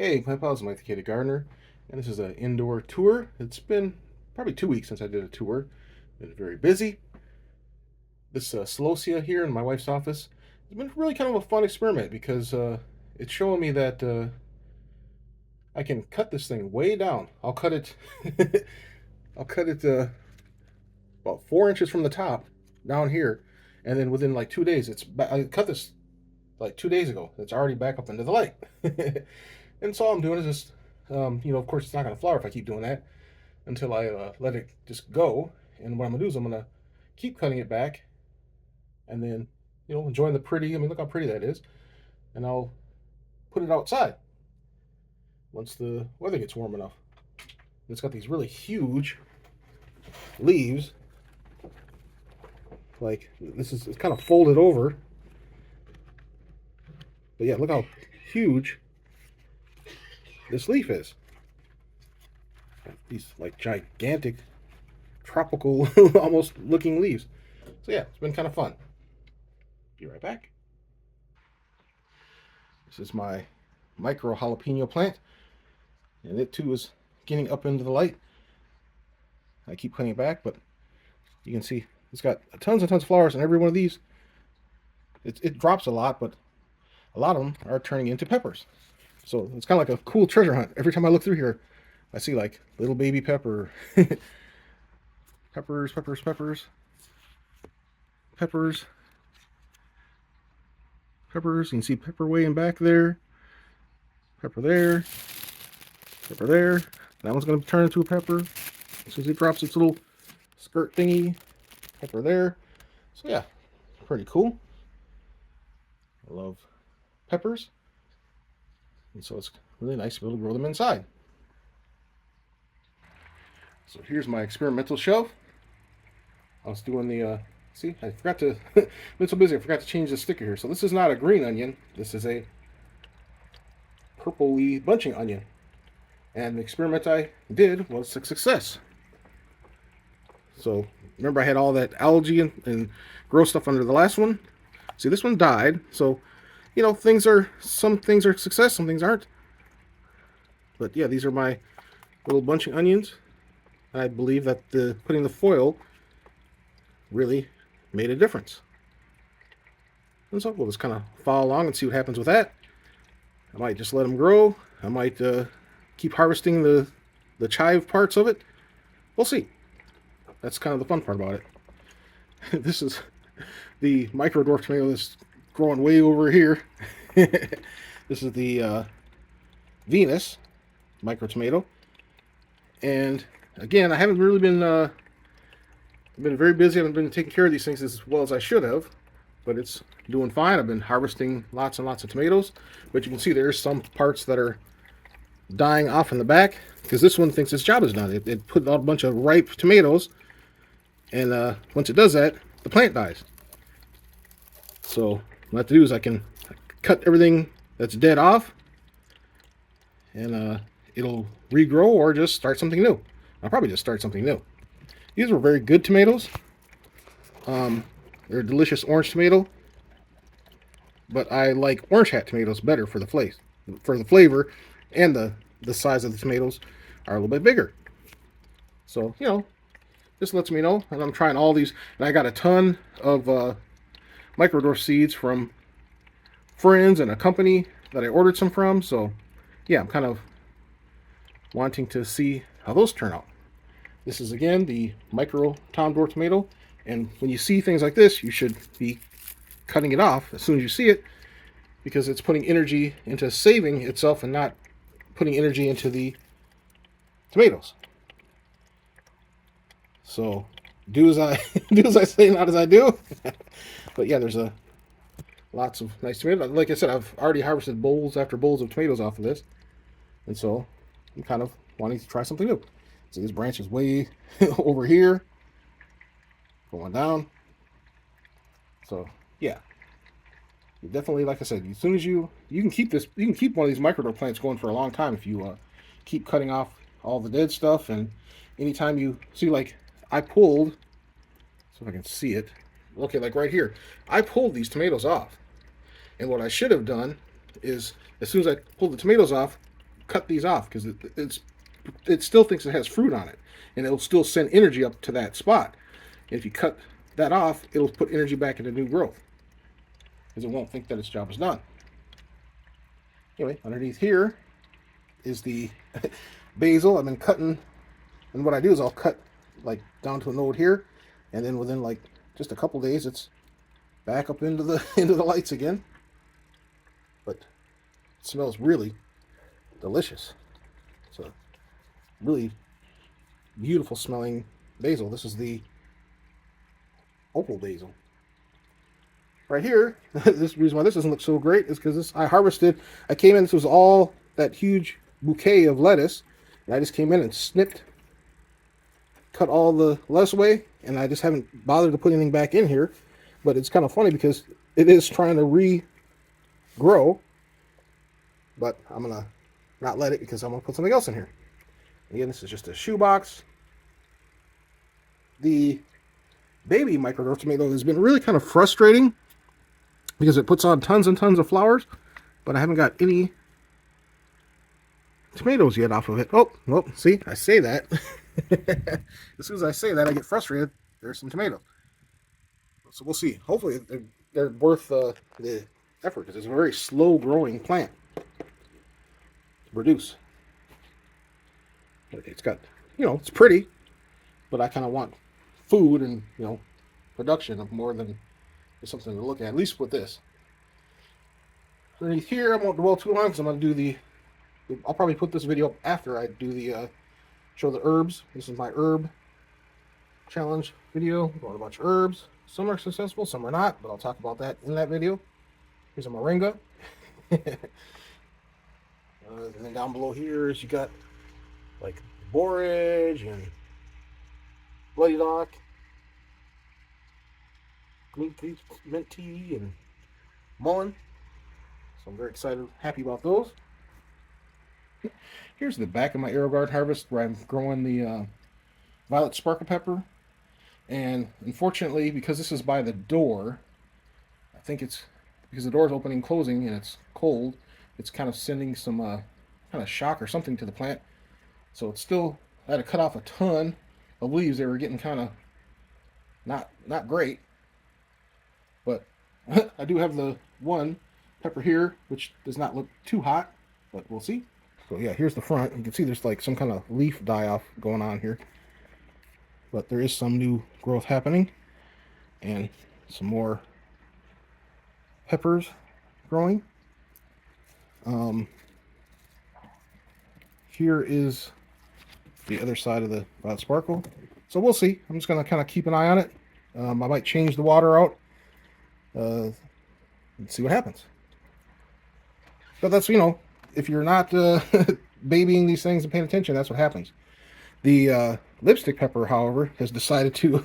Hey, my pals, Mike the Katy Gardener, and this is an indoor tour. It's been probably 2 weeks since I did a tour. Been very busy. This celosia here in my wife's office has been really kind of a fun experiment because it's showing me that I can cut this thing way down. I'll cut it, I'll cut it about 4 inches from the top down here, and then within like 2 days, I cut this like 2 days ago. It's already back up into the light. And so all I'm doing is just, of course, it's not going to flower if I keep doing that until I let it just go. And what I'm going to do is I'm going to keep cutting it back and then, enjoying the pretty. I mean, look how pretty that is. And I'll put it outside once the weather gets warm enough. It's got these really huge leaves. Like, it's kind of folded over. But yeah, look how huge this leaf is. These like gigantic tropical almost looking leaves. So yeah, it's been kind of fun. Be right back. This is my micro jalapeno plant, and it too is getting up into the light. I keep cutting it back, but you can see it's got tons and tons of flowers, and every one of these it drops a lot, but a lot of them are turning into peppers. So it's kind of like a cool treasure hunt. Every time I look through here, I see like little baby pepper. Peppers, peppers, peppers. Peppers. Peppers. You can see pepper way in back there. Pepper there. Pepper there. That one's going to turn into a pepper as soon as it drops its little skirt thingy. Pepper there. So yeah, pretty cool. I love peppers. And so it's really nice to be able to grow them inside. So here's my experimental shelf. I was doing the, see, I forgot to, been so busy, I forgot to change the sticker here. So this is not a green onion. This is a purpley bunching onion. And the experiment I did was a success. So remember I had all that algae and gross stuff under the last one? See, this one died. So, some things are success, some things aren't. But yeah, these are my little bunching onions. I believe that putting the foil really made a difference. And so we'll just kind of follow along and see what happens with that. I might just let them grow. I might keep harvesting the chive parts of it. We'll see. That's kind of the fun part about it. This is the micro dwarf tomato that's growing way over here. This is the Venus micro tomato. And again, I haven't really been very busy. I haven't been taking care of these things as well as I should have, but it's doing fine. I've been harvesting lots and lots of tomatoes, but you can see there's some parts that are dying off in the back because this one thinks its job is done. It put out a bunch of ripe tomatoes, and once it does that, the plant dies. So what I have to do is I can cut everything that's dead off, and it'll regrow or just start something new. I'll probably just start something new. These were very good tomatoes. They're a delicious orange tomato, but I like orange hat tomatoes better for the flavor, and the size of the tomatoes are a little bit bigger. So this lets me know. And I'm trying all these, and I got a ton of microdwarf seeds from friends and a company that I ordered some from. So yeah, I'm kind of wanting to see how those turn out. This is again the micro Tom Dwarf tomato, and when you see things like this, you should be cutting it off as soon as you see it, because it's putting energy into saving itself and not putting energy into the tomatoes. So do as I do as I say, not as I do. But yeah, there's lots of nice tomatoes. Like I said, I've already harvested bowls after bowls of tomatoes off of this, and so I'm kind of wanting to try something new. So this branch is way over here, going down. So yeah, you definitely, like I said, as soon as you can keep one of these microdwarf plants going for a long time if you keep cutting off all the dead stuff. And anytime you see, like I pulled, so if I can see it, okay, like right here, I pulled these tomatoes off, and what I should have done is as soon as I pulled the tomatoes off, cut these off because it still thinks it has fruit on it, and it'll still send energy up to that spot. And if you cut that off, it'll put energy back into new growth because it won't think that its job is done. Anyway, underneath here is the basil. I've been cutting, and what I do is I'll cut like down to a node here, and then within like just a couple days, it's back up into the into the lights again. But it smells really delicious. It's a really beautiful smelling basil. This is the opal basil. Right here, this reason why this doesn't look so great is because this I harvested. I came in. This was all that huge bouquet of lettuce, and I just came in and snipped, cut all the lettuce away, and I just haven't bothered to put anything back in here. But it's kind of funny because it is trying to regrow, but I'm gonna not let it because I'm gonna put something else in here. Again, this is just a shoebox. The baby microdwarf tomato has been really kind of frustrating because it puts on tons and tons of flowers, but I haven't got any tomatoes yet off of it. Oh, well, see, I say that. As soon as I say that, I get frustrated. There's some tomatoes. So we'll see. Hopefully, they're worth the effort because it's a very slow-growing plant to produce. It's got, it's pretty, but I kind of want food and, production of more than just something to look at least with this. Underneath here, I won't dwell too long because I'm going to do I'll probably put this video up after I do show the herbs. This is my herb challenge video. Growing a bunch of herbs. Some are successful, some are not, but I'll talk about that in that video. Here's a moringa. And then down below here is you got like borage and bloody dock, mint tea, and mullein. So I'm very excited, happy about those. Here's the back of my AeroGuard harvest where I'm growing the violet sparkle pepper. And unfortunately, because this is by the door, I think it's because the door is opening and closing and it's cold, it's kind of sending some kind of shock or something to the plant. So it's still, I had to cut off a ton of leaves. They were getting kind of not great. But I do have the one pepper here, which does not look too hot, but we'll see. So yeah, here's the front. You can see there's like some kind of leaf die-off going on here. But there is some new growth happening. And some more peppers growing. Here is the other side of the violet sparkle. So we'll see. I'm just going to kind of keep an eye on it. I might change the water out. And see what happens. But that's, if you're not babying these things and paying attention, that's what happens. The lipstick pepper, however, has decided to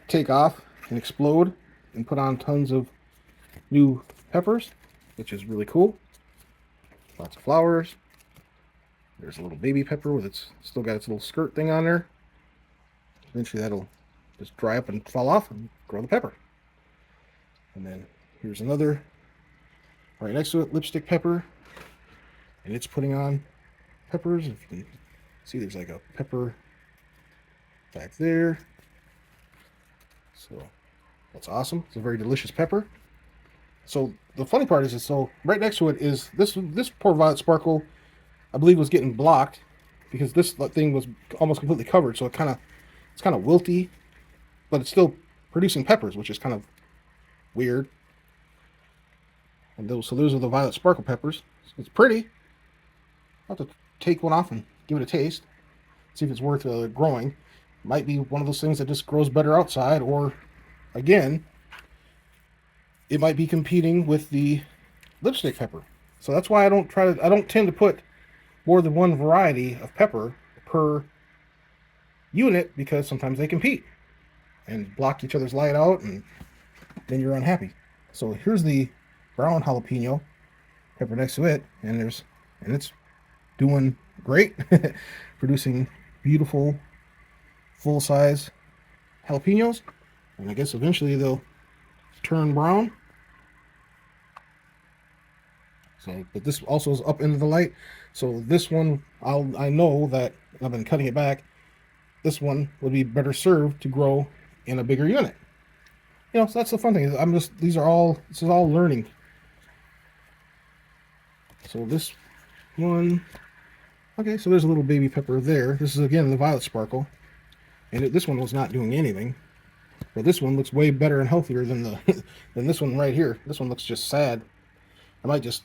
take off and explode and put on tons of new peppers, which is really cool. Lots of flowers. There's a little baby pepper with its still got its little skirt thing on there. Eventually that'll just dry up and fall off and grow the pepper. And then here's another right next to it, lipstick pepper. And it's putting on peppers. If you can see, there's like a pepper back there. So that's awesome. It's a very delicious pepper. So the funny part is, so right next to it is this poor violet sparkle, I believe, was getting blocked because this thing was almost completely covered. So it's kind of wilty, but it's still producing peppers, which is kind of weird. And those are the violet sparkle peppers. It's pretty. I'll have to take one off and give it a taste, see if it's worth growing. Might be one of those things that just grows better outside, or again, it might be competing with the lipstick pepper. So that's why I don't tend to put more than one variety of pepper per unit, because sometimes they compete and block each other's light out, and then you're unhappy. So here's the brown jalapeno pepper next to it, and it's doing great, producing beautiful full-size jalapenos, and I guess eventually they'll turn brown. So, but this also is up into the light. So this one, I know that I've been cutting it back. This one would be better served to grow in a bigger unit. You know, so that's the fun thing. This is all learning. So this one, okay, so there's a little baby pepper there. This is again the violet sparkle, and this one was not doing anything. But this one looks way better and healthier than the than this one right here. This one looks just sad. I might just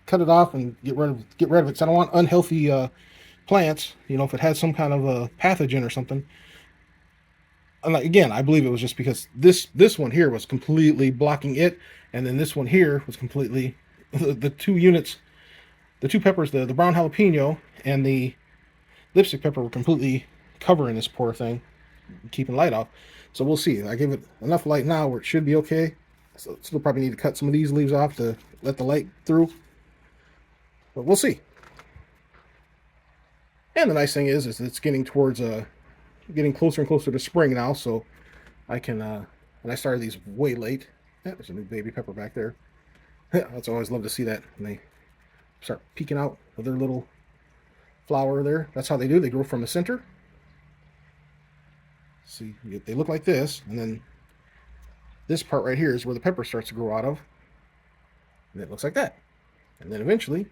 cut it off and get rid of it because I don't want unhealthy plants. You know, if it had some kind of a pathogen or something. And like, again, I believe it was just because this one here was completely blocking it, and then this one here was completely the two units, the two peppers, the brown jalapeno and the lipstick pepper were completely covering this poor thing, keeping light off. So we'll see. I gave it enough light now where it should be okay. So still probably need to cut some of these leaves off to let the light through. But we'll see. And the nice thing is it's getting towards getting closer and closer to spring now, so I can and I started these way late. Yeah, there's a new baby pepper back there. That's always love to see that when they start peeking out of their little flower there. That's how they do. They grow from the center. See, they look like this, and then this part right here is where the pepper starts to grow out of, and it looks like that. And then eventually,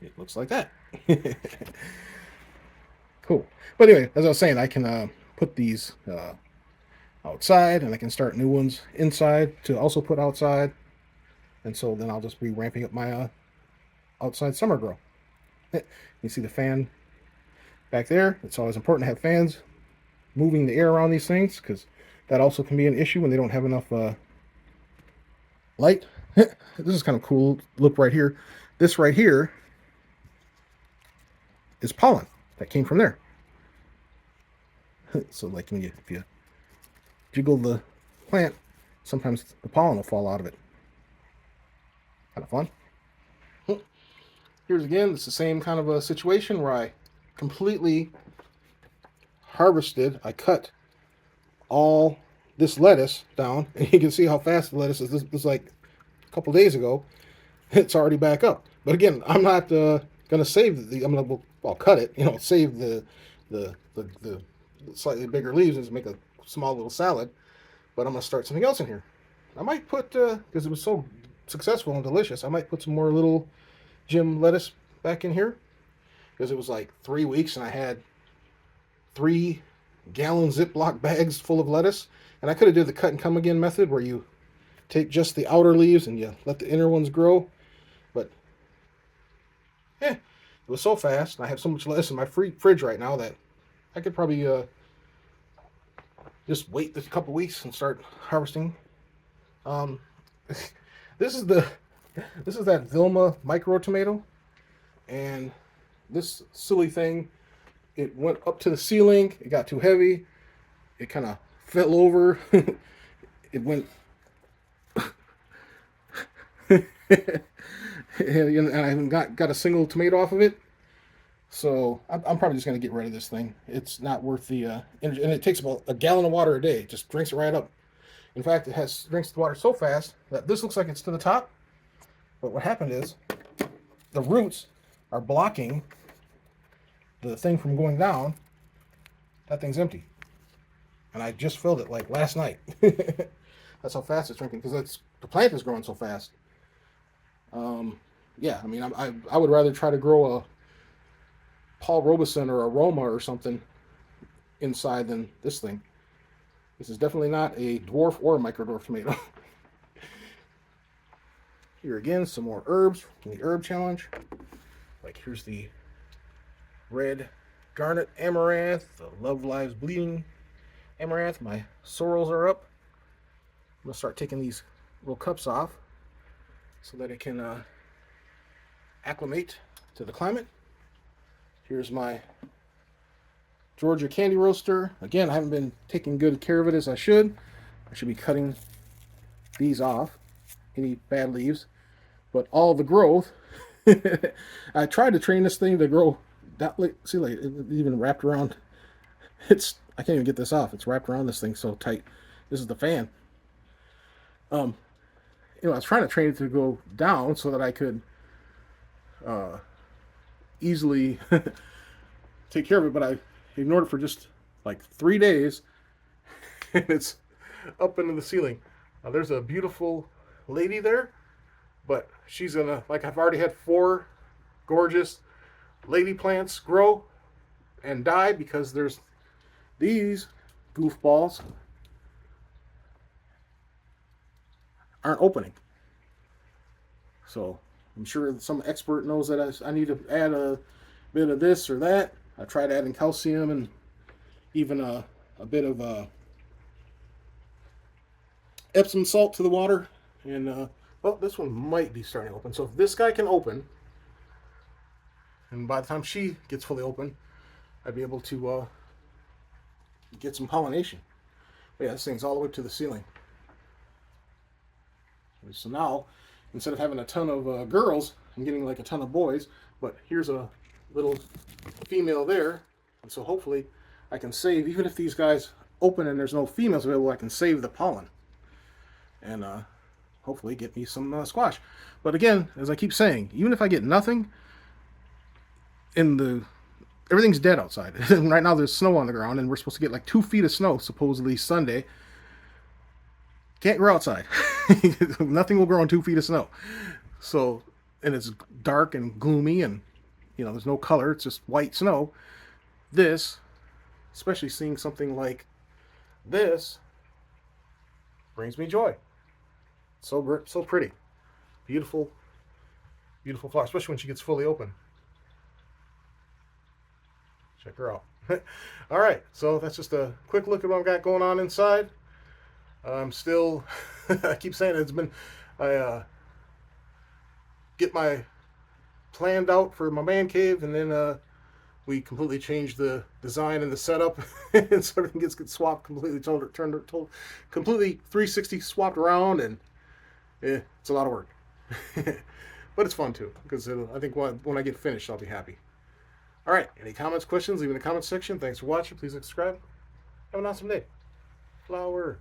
it looks like that. Cool. But anyway, as I was saying, I can put these outside, and I can start new ones inside to also put outside. And so then I'll just be ramping up my outside summer grow. You see the fan back there. It's always important to have fans moving the air around these things because that also can be an issue when they don't have enough light. This is kind of cool. Look right here. This right here is pollen that came from there. So like if you jiggle the plant, sometimes the pollen will fall out of it. Kind of fun. Here's again, it's the same kind of a situation where I completely harvested. I cut all this lettuce down, and you can see how fast the lettuce is. This was like a couple days ago. It's already back up. But again, I'm not going to save the. I'll cut it. You know, save the slightly bigger leaves and make a small little salad. But I'm going to start something else in here. I might put because it was so successful and delicious. I might put some more little Jim lettuce back in here because it was like 3 weeks and I had 3-gallon Ziploc bags full of lettuce. And I could have did the cut and come again method where you take just the outer leaves and you let the inner ones grow. But it was so fast, and I have so much lettuce in my fridge right now that I could probably just wait a couple weeks and start harvesting. This is that Vilma micro tomato, and this silly thing, it went up to the ceiling. It got too heavy. It kind of fell over. It went. And I haven't got a single tomato off of it. So I'm probably just going to get rid of this thing. It's not worth the energy. And it takes about a gallon of water a day. It just drinks it right up. In fact, it drinks the water so fast that this looks like it's to the top. But what happened is the roots are blocking the thing from going down. That thing's empty. And I just filled it like last night. That's how fast it's drinking because the plant is growing so fast. Yeah, I mean, I would rather try to grow a Paul Robeson or a Roma or something inside than this thing. This is definitely not a dwarf or a microdwarf tomato. Here again, some more herbs from the herb challenge. Like here's the red garnet amaranth, the Love Lives Bleeding amaranth. My sorrels are up. I'm gonna start taking these little cups off so that it can acclimate to the climate. Here's my Georgia candy roaster. Again, I haven't been taking good care of it as I should. I should be cutting these off, any bad leaves. But all the growth, I tried to train this thing to grow. See, like it even wrapped around. I can't even get this off. It's wrapped around this thing so tight. This is the fan. I was trying to train it to go down so that I could easily take care of it, but I ignored it for just like 3 days, and it's up into the ceiling. There's a beautiful lady there, but she's gonna, like, I've already had 4 gorgeous lady plants grow and die because there's these goofballs aren't opening. So I'm sure some expert knows that I need to add a bit of this or that. I tried adding calcium and even a bit of Epsom salt to the water. And, well, this one might be starting to open. So if this guy can open, and by the time she gets fully open, I'd be able to get some pollination. But yeah, this thing's all the way up to the ceiling. So now, instead of having a ton of girls, I'm getting like a ton of boys. But here's a little female there. And so hopefully I can save, even if these guys open and there's no females available, I can save the pollen. And hopefully get me some squash. But again, as I keep saying, even if I get nothing, everything's dead outside. Right now there's snow on the ground, and we're supposed to get like 2 feet of snow supposedly Sunday. Can't grow outside. Nothing will grow on 2 feet of snow. So, and it's dark and gloomy, and there's no color. It's just white snow. This, especially seeing something like this, brings me joy. So pretty, beautiful, beautiful flower, especially when she gets fully open. Check her out. All right, so that's just a quick look at what I've got going on inside. I'm still, I keep saying I get my planned out for my man cave, and then we completely changed the design and the setup, and so everything gets swapped completely, completely 360 swapped around, and it's a lot of work. But it's fun too, because I think when I get finished, I'll be happy. All right, any comments, questions, leave in the comments section. Thanks for watching. Please subscribe. Have an awesome day. Flower.